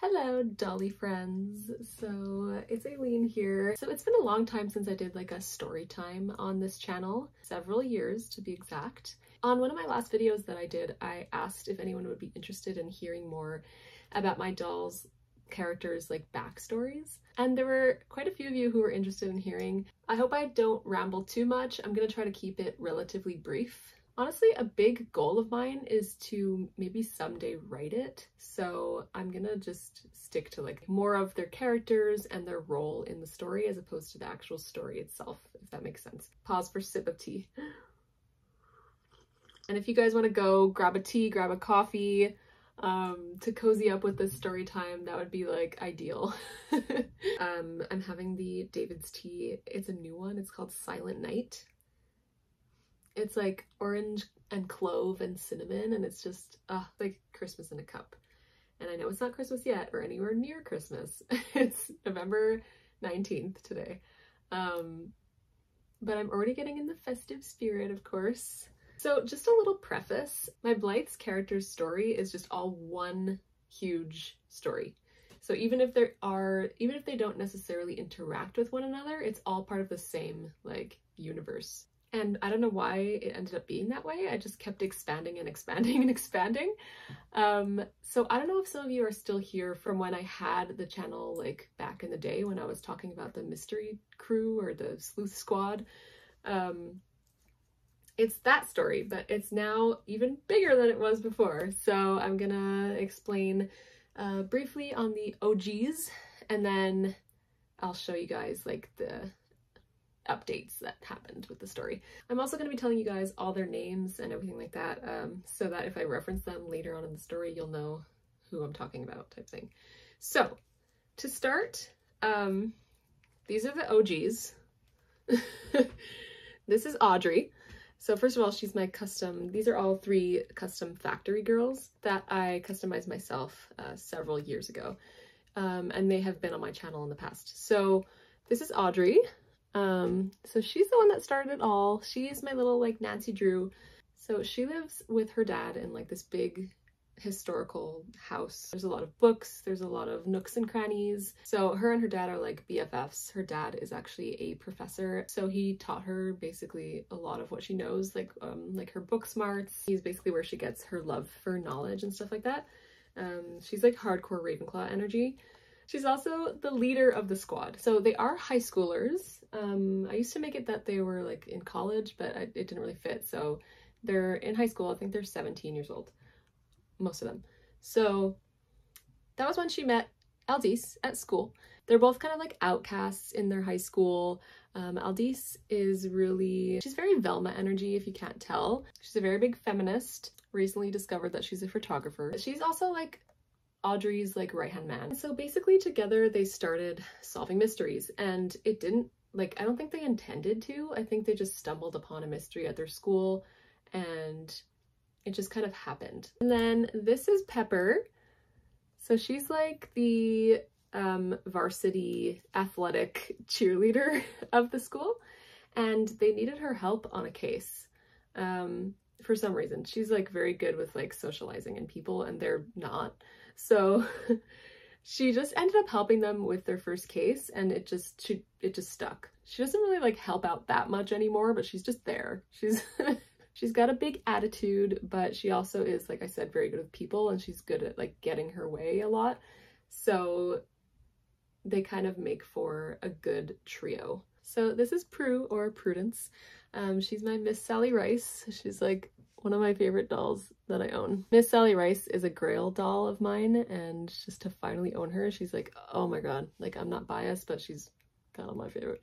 Hello, dolly friends. So it's Aileen here. So it's been a long time since I did like a story time on this channel, several years to be exact. On one of my last videos that I did, I asked if anyone would be interested in hearing more about my dolls' characters' like backstories. And there were quite a few of you who were interested in hearing. I hope I don't ramble too much. I'm gonna try to keep it relatively brief. Honestly, a big goal of mine is to maybe someday write it. So I'm gonna just stick to like more of their characters and their role in the story as opposed to the actual story itself, if that makes sense. Pause for sip of tea. And if you guys want to go grab a tea, grab a coffee, to cozy up with this story time, that would be like ideal. I'm having the David's tea. It's a new one. It's called Silent Night. It's like orange and clove and cinnamon, and it's just like Christmas in a cup. And I know it's not Christmas yet or anywhere near Christmas. It's November 19th today. But I'm already getting in the festive spirit, of course. So just a little preface, my Blythes character's story is just all one huge story. So even if they don't necessarily interact with one another, it's all part of the same like universe. And I don't know why it ended up being that way. I just kept expanding and expanding and expanding. So I don't know if some of you are still here from when I had the channel like back in the day when I was talking about the mystery crew or the sleuth squad. It's that story, but it's now even bigger than it was before. So I'm gonna explain briefly on the OGs, and then I'll show you guys like the updates that happened with the story. I'm also going to be telling you guys all their names and everything like that, so that if I reference them later on in the story, you'll know who I'm talking about, type thing. So to start, these are the OGs. This is Audrey. So first of all, she's my custom, these are all 3 custom factory girls that I customized myself several years ago. And they have been on my channel in the past. So this is Audrey. So she's the one that started it all. She's my little like Nancy Drew. So she lives with her dad in like this big historical house. There's a lot of books, there's a lot of nooks and crannies. So her and her dad are like BFFs. Her dad is actually a professor, so he taught her basically a lot of what she knows, like her book smarts. He's basically where she gets her love for knowledge and stuff like that. She's like hardcore Ravenclaw energy. She's also the leader of the squad. So they are high schoolers. I used to make it that they were like in college, but it didn't really fit. So they're in high school. I think they're 17 years old, most of them. So that was when she met Aldis at school. They're both kind of like outcasts in their high school. Aldis is she's very Velma energy, if you can't tell. She's a very big feminist. Recently discovered that she's a photographer. She's also like Audrey's like right-hand man. So basically together they started solving mysteries, and it didn't like, I don't think they intended to. I think they just stumbled upon a mystery at their school and it just kind of happened. And then this is Pepper. So she's like the varsity athletic cheerleader of the school, and they needed her help on a case. For some reason. She's like very good with like socializing and people, and they're not. So she just ended up helping them with their first case, and it just stuck. She doesn't really like help out that much anymore, but she's just there. She's got a big attitude, but she also is, like I said, very good with people, and she's good at like getting her way a lot. So they kind of make for a good trio. So this is Prue, or Prudence. She's my Miss Sally Rice. She's like one of my favorite dolls that I own. Miss Sally Rice is a Grail doll of mine, and just to finally own her, she's like, oh my god, like I'm not biased, but she's kind of my favorite.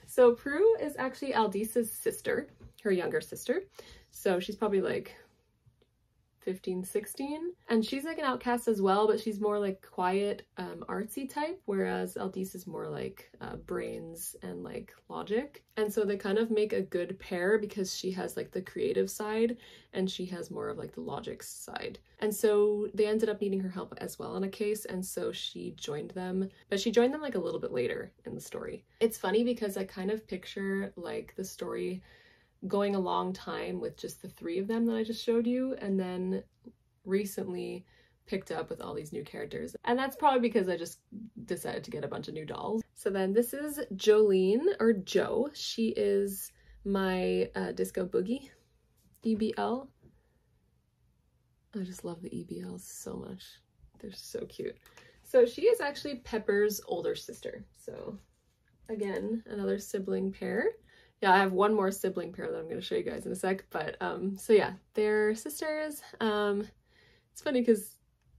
So Prue is actually Aldis's sister, her younger sister. So she's probably like 15, 16, and she's like an outcast as well, but she's more like quiet, artsy type, whereas Aldis is more like brains and like logic. And so they kind of make a good pair because she has like the creative side and she has more of like the logic side. And so they ended up needing her help as well in a case, and so she joined them, but she joined them like a little bit later in the story. It's funny because I kind of picture like the story going a long time with just the 3 of them that I just showed you, and then recently picked up with all these new characters. And that's probably because I just decided to get a bunch of new dolls. So then this is Jolene, or Jo. She is my Disco Boogie EBL. I just love the EBLs so much. They're so cute. So she is actually Pepper's older sister. So again, another sibling pair. Yeah, I have one more sibling pair that I'm going to show you guys in a sec. But so yeah, they're sisters. It's funny because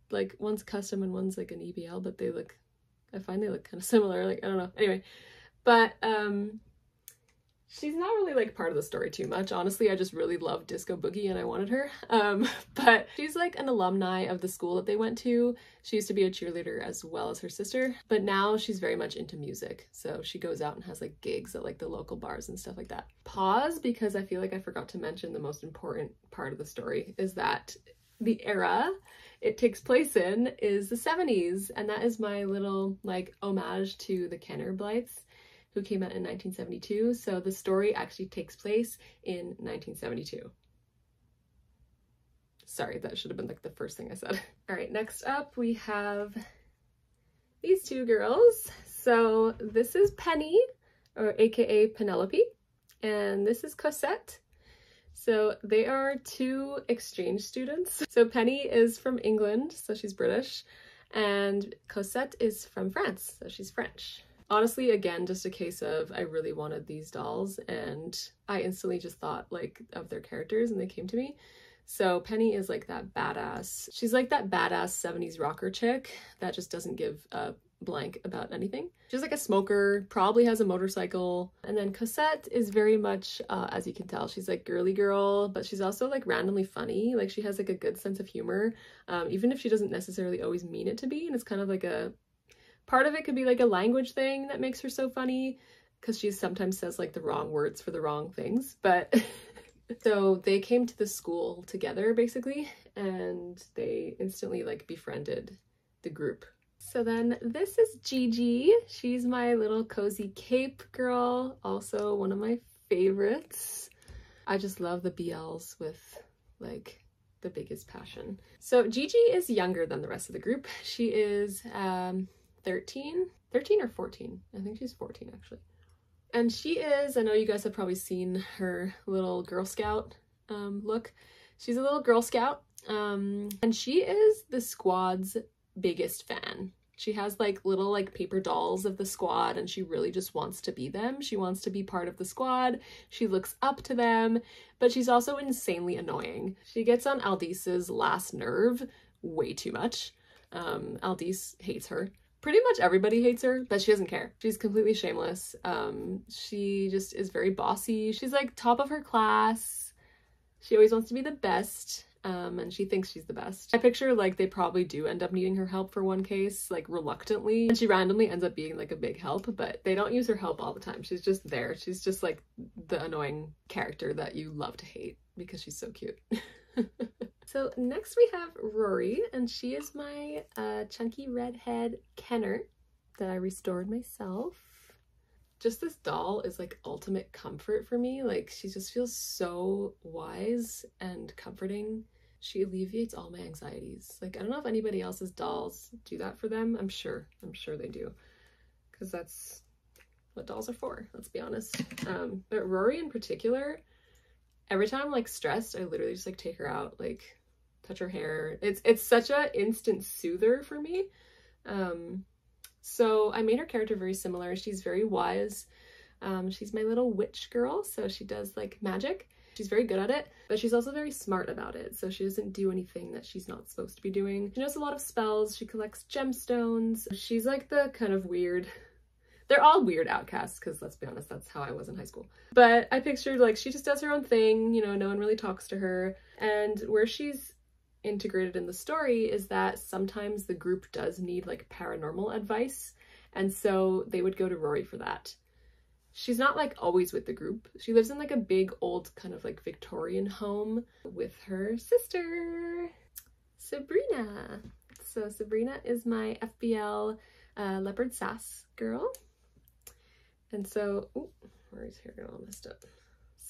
like one's custom and one's like an EBL, but they look, I find they look kind of similar. Like, I don't know. Anyway, but she's not really like part of the story too much. Honestly, I just really love Disco Boogie and I wanted her. But she's like an alumni of the school that they went to. She used to be a cheerleader as well as her sister, but now she's very much into music. So she goes out and has like gigs at like the local bars and stuff like that. Pause, because I feel like I forgot to mention the most important part of the story is that the era it takes place in is the 70s. And that is my little like homage to the Kenner Blythes, who came out in 1972. So the story actually takes place in 1972. Sorry, that should have been like the first thing I said. All right, next up we have these two girls. So this is Penny, or AKA Penelope, and this is Cosette. So they are two exchange students. So Penny is from England, so she's British, and Cosette is from France, so she's French. Honestly, again, just a case of I really wanted these dolls and I instantly just thought like of their characters and they came to me. So Penny is like that badass. She's like that badass 70s rocker chick that just doesn't give a blank about anything. She's like a smoker, probably has a motorcycle. And then Cosette is very much, as you can tell, she's like girly girl, but she's also like randomly funny. Like she has like a good sense of humor, even if she doesn't necessarily always mean it to be. And it's kind of like a part of it could be like a language thing that makes her so funny because she sometimes says like the wrong words for the wrong things. But so they came to the school together basically, and they instantly like befriended the group. So then this is Gigi. She's my little cozy cape girl, also one of my favorites. I just love the BLs with like the biggest passion. So Gigi is younger than the rest of the group. She is 13 or 14. I think she's 14 actually. And she is, I know you guys have probably seen her little Girl Scout look. She's a little Girl Scout, and she is the squad's biggest fan. She has like little like paper dolls of the squad and she really just wants to be them. She wants to be part of the squad. She looks up to them, but she's also insanely annoying. She gets on Aldice's last nerve way too much. Aldice hates her. Pretty much everybody hates her, but she doesn't care. She's completely shameless. She just is very bossy. She's like top of her class. She always wants to be the best, and she thinks she's the best. I picture like they probably do end up needing her help for one case, like reluctantly, and she randomly ends up being like a big help, but they don't use her help all the time. She's just there. She's just like the annoying character that you love to hate because she's so cute. So next we have Rory, and she is my chunky redhead Kenner that I restored myself. Just this doll is like ultimate comfort for me. Like she just feels so wise and comforting. She alleviates all my anxieties. Like I don't know if anybody else's dolls do that for them. I'm sure they do, because that's what dolls are for, let's be honest. But Rory in particular, every time I'm like stressed, I literally just like take her out, like touch her hair. It's such a instant soother for me. So I made her character very similar. She's very wise. She's my little witch girl, so she does like magic. She's very good at it, but she's also very smart about it. So she doesn't do anything that she's not supposed to be doing. She knows a lot of spells. She collects gemstones. She's like the kind of weird, they're all weird outcasts, because let's be honest, that's how I was in high school. But I pictured like she just does her own thing, you know, no one really talks to her. And where she's integrated in the story is that sometimes the group does need like paranormal advice, and so they would go to Rory for that. She's not like always with the group. She lives in like a big old kind of like Victorian home with her sister Sabrina. So Sabrina is my FBL leopard sass girl. And so, ooh, Rory's hair got all messed up.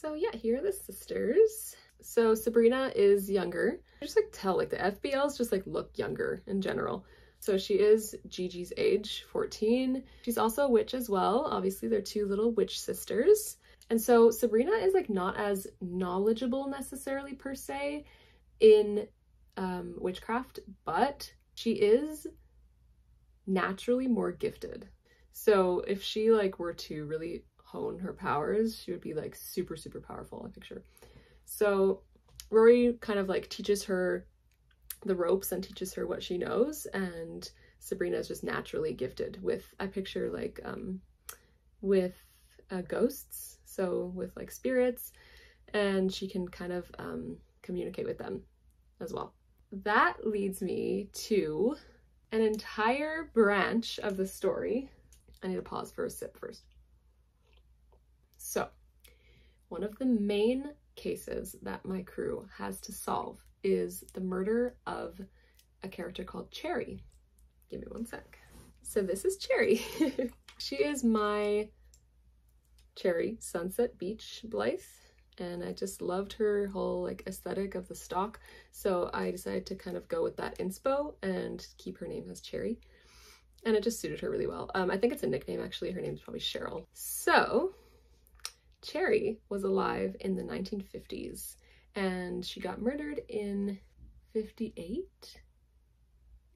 So yeah, here are the sisters. So Sabrina is younger. I just like tell like the FBLs just like look younger in general. So she is Gigi's age, 14. She's also a witch as well. Obviously they're two little witch sisters. And so Sabrina is like not as knowledgeable necessarily per se in witchcraft, but she is naturally more gifted. So if she like were to really hone her powers, she would be like super, super powerful, I picture. So Rory kind of like teaches her the ropes and teaches her what she knows, and Sabrina is just naturally gifted with, I picture like with ghosts, so with like spirits, and she can kind of communicate with them as well. That leads me to an entire branch of the story. I need to pause for a sip first. So one of the main cases that my crew has to solve is the murder of a character called Cherry. Give me one sec. So this is Cherry. She is my Cherry Sunset Beach Blythe, and I just loved her whole like aesthetic of the stock, so I decided to kind of go with that inspo and keep her name as Cherry, and it just suited her really well. I think it's a nickname actually. Her name's probably Cheryl. So Cherry was alive in the 1950s, and she got murdered in 58,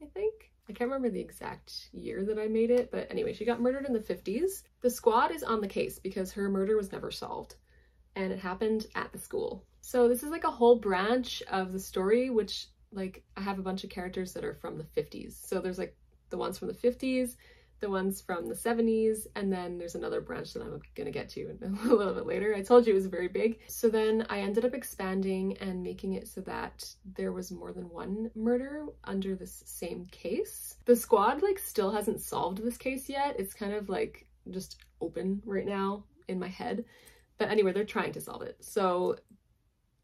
I think. I can't remember the exact year that I made it, but anyway, she got murdered in the 50s. The squad is on the case because her murder was never solved, and it happened at the school. So this is like a whole branch of the story, which like I have a bunch of characters that are from the 50s. So there's like the ones from the 50s, the ones from the 70s, and then there's another branch that I'm gonna get to a little bit later. I told you it was very big. So then I ended up expanding and making it so that there was more than one murder under this same case. The squad like still hasn't solved this case yet. It's kind of like just open right now in my head. But anyway, they're trying to solve it. So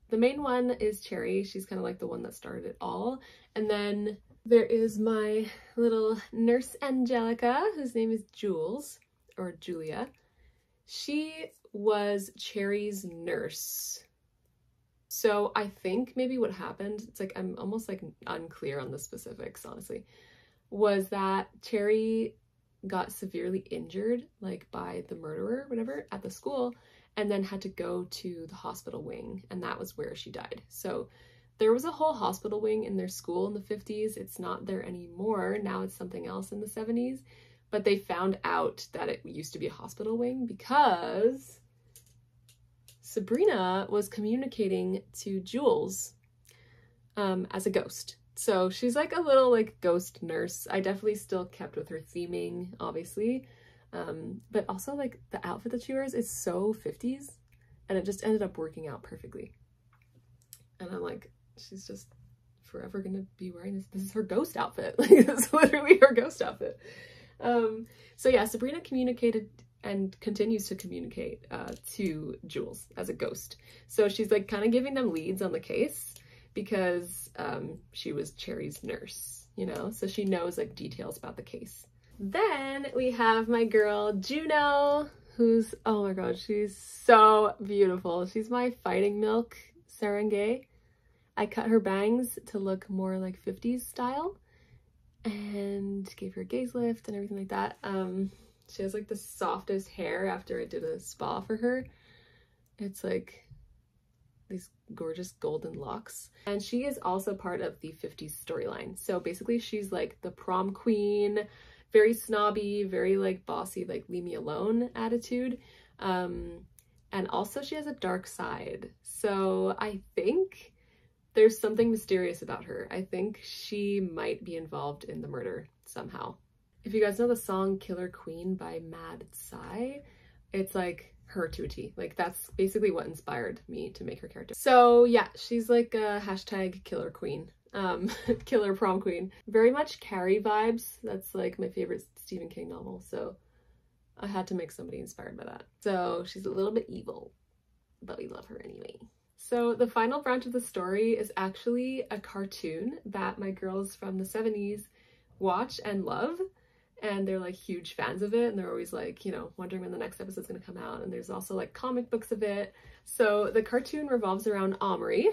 the main one is Cherry. She's kind of like the one that started it all. And then there is my little nurse Angelica, whose name is Jules, or Julia. She was Cherry's nurse. So I think maybe what happened, it's like I'm almost like unclear on the specifics, honestly, was that Cherry got severely injured like by the murderer, whatever, at the school, and then had to go to the hospital wing, and that was where she died. So there was a whole hospital wing in their school in the 50s. It's not there anymore. Now it's something else in the 70s. But they found out that it used to be a hospital wing because Sabrina was communicating to Jules as a ghost. So she's like a little like ghost nurse. I definitely still kept with her theming, obviously. But also like the outfit that she wears is so 50s, and it just ended up working out perfectly. And I'm like, she's just forever gonna be wearing this. This is her ghost outfit. Like, that's literally her ghost outfit. So yeah, Sabrina communicated and continues to communicate to Jules as a ghost. So she's like kind of giving them leads on the case because she was Cherry's nurse, you know? So she knows like details about the case. Then we have my girl Juno, who's, oh my god, she's so beautiful. She's my fighting milk Serengay. I cut her bangs to look more like 50s style and gave her a gaze lift and everything like that. She has like the softest hair after I did a spa for her. It's like these gorgeous golden locks. And she is also part of the 50s storyline. So basically she's like the prom queen, very snobby, very like bossy, like leave me alone attitude. And also she has a dark side. So I think there's something mysterious about her. I think she might be involved in the murder somehow. If you guys know the song Killer Queen by Mad Psy, it's like her to a T. Like that's basically what inspired me to make her character. So yeah, she's like a hashtag killer queen. Killer prom queen. Very much Carrie vibes. That's like my favorite Stephen King novel, so I had to make somebody inspired by that. So she's a little bit evil, but we love her anyway. So the final branch of the story is actually a cartoon that my girls from the 70s watch and love. and they're like huge fans of it, and they're always like, you know, wondering when the next episode's gonna come out. And there's also like comic books of it. So the cartoon revolves around Omri,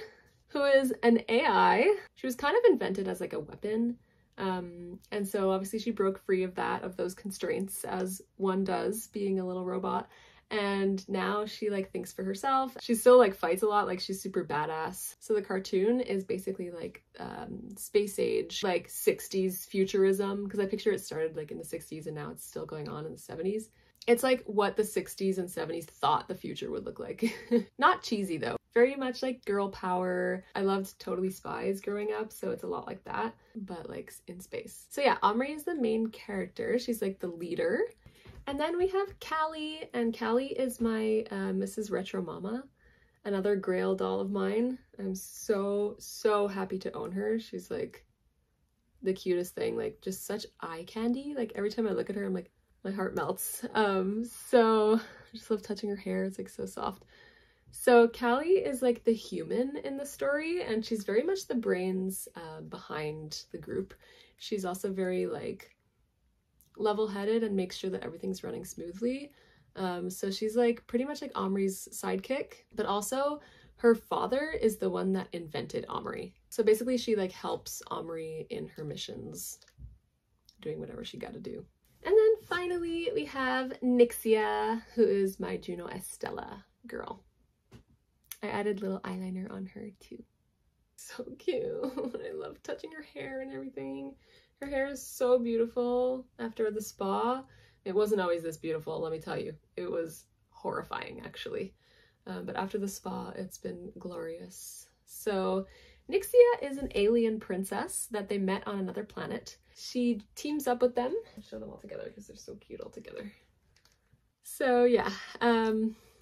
who is an AI. She was kind of invented as like a weapon. And so obviously she broke free of those constraints, as one does being a little robot. And now she like thinks for herself. She still like fights a lot, like she's super badass. So the cartoon is basically like space age, like 60s futurism, because I picture it started like in the 60s and now it's still going on in the 70s. It's like what the 60s and 70s thought the future would look like. Not cheesy though. Very much like girl power. I loved Totally Spies growing up, so it's a lot like that, but like in space. So yeah, Omri is the main character. She's like the leader. And then we have Callie, and Callie is my Mrs. Retro Mama, another Grail doll of mine. I'm so happy to own her. She's like the cutest thing, like just such eye candy. Like every time I look at her, I'm like, my heart melts. So I just love touching her hair. It's like so soft. So Callie is like the human in the story, and she's very much the brains behind the group. She's also very like level-headed and makes sure that everything's running smoothly. So she's like pretty much like Omri's sidekick, but also her father is the one that invented Omri. So basically she like helps Omri in her missions, doing whatever she got to do. And then finally we have Nixia, who is my Juno Estella girl. I added little eyeliner on her too. So cute. I love touching her hair and everything. Her hair is so beautiful after the spa. It wasn't always this beautiful, let me tell you. It was horrifying, actually. But after the spa, it's been glorious. So Nixia is an alien princess that they met on another planet. She teams up with them. I'll show them all together because they're so cute all together. So yeah,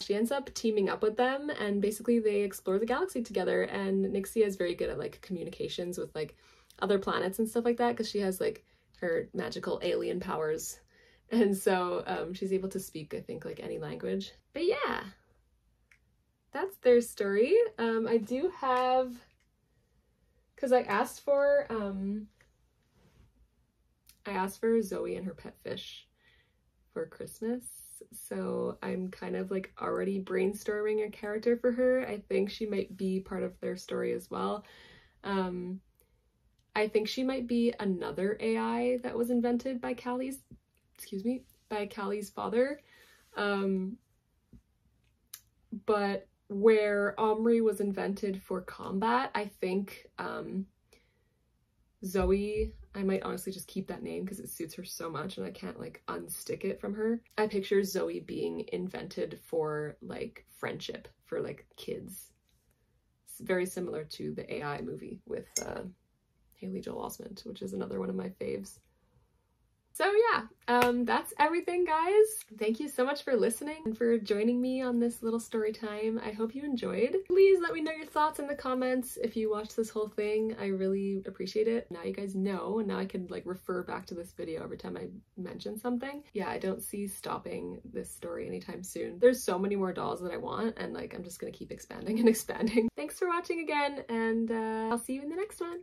she ends up teaming up with them, and basically they explore the galaxy together. And Nixia is very good at like communications with like other planets and stuff like that, because she has like her magical alien powers, and so she's able to speak, I think, like any language. But yeah, that's their story. I do have, because I asked for Zoe and her pet fish for Christmas, so I'm kind of like already brainstorming a character for her. I think she might be part of their story as well. I think she might be another AI that was invented by Callie's father. But where Omri was invented for combat, I think Zoe, I might honestly just keep that name because it suits her so much and I can't like unstick it from her. I picture Zoe being invented for like friendship, for like kids. It's very similar to the AI movie with Haley Joel Osment, which is another one of my faves. So yeah, that's everything, guys. Thank you so much for listening and for joining me on this little story time. I hope you enjoyed. Please let me know your thoughts in the comments if you watched this whole thing. I really appreciate it. Now you guys know, and now I can like refer back to this video every time I mention something. Yeah, I don't see stopping this story anytime soon. There's so many more dolls that I want, and like I'm just gonna keep expanding and expanding. Thanks for watching again, and I'll see you in the next one.